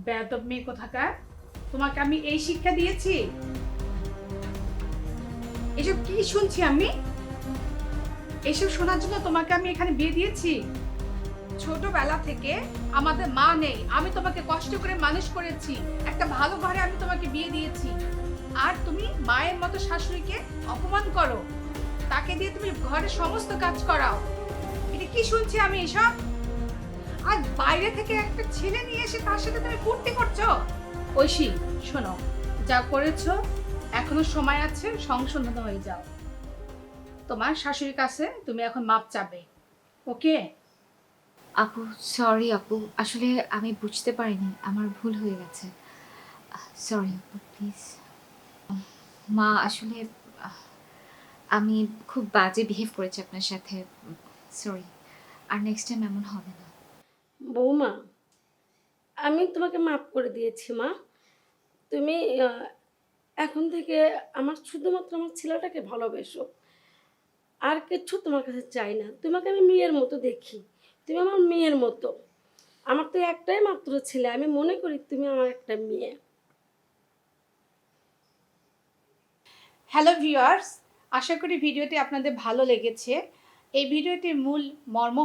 বেয়াদব মেয়ে কোথাকার, তোমাকে আমি এই শিক্ষা দিয়েছি? এসব কি শুনছি আমি? এসব শোনার জন্য তোমাকে আমি এখানে বিয়ে দিয়েছি? ছোটবেলা থেকে আমাদের মা নেই, আমি তোমাকে কষ্ট করে মানুষ করেছি, একটা ভালো ঘরে আমি তোমাকে বিয়ে দিয়েছি, আর তুমি মায়ের মতো শাশুড়িকে অপমান করো, তাকে দিয়ে তুমি ঘরের সমস্ত কাজ করাও। এটা কি শুনছি আমি এসব? আর বাইরে থেকে একটা ছেলে নিয়ে এসে তার সাথে তুমি ফুর্তি করছো। ঐশী, শোনো, যা করেছো এখনো সময় আছে, সংশোধন হয়ে যাও। তোমার শাশুড়ির কাছে তুমি এখন মাপ চাবে, ওকে? আপু, সরি আপু, আসলে আমি বুঝতে পারিনি, আমার ভুল হয়ে গেছে। সরি আপু, প্লিজ। মা, আসলে আহ, আমি খুব বাজে বিহেভ করেছি আপনার সাথে। সরি, আর নেক্সট টাইম এমন হবে না। বৌমা, আমি তোমাকে মাফ করে দিয়েছি মা। তুমি আহ, এখন থেকে শুধুমাত্র আমার ছেলেটাকে ভালোবেসো, আর কিচ্ছু তোমার কাছে চাই না। তোমাকে আমি মেয়ের মতো দেখি, তুমি আমার মেয়ের মতো। আমার তো একটাই মাত্র ছেলে, আমি মনে করি তুমি আমার একটা মেয়ে। হ্যালো ভিউয়ার্স, আশা করি ভিডিওটি আপনাদের ভালো লেগেছে। এই ভিডিওটির মূল মর্ম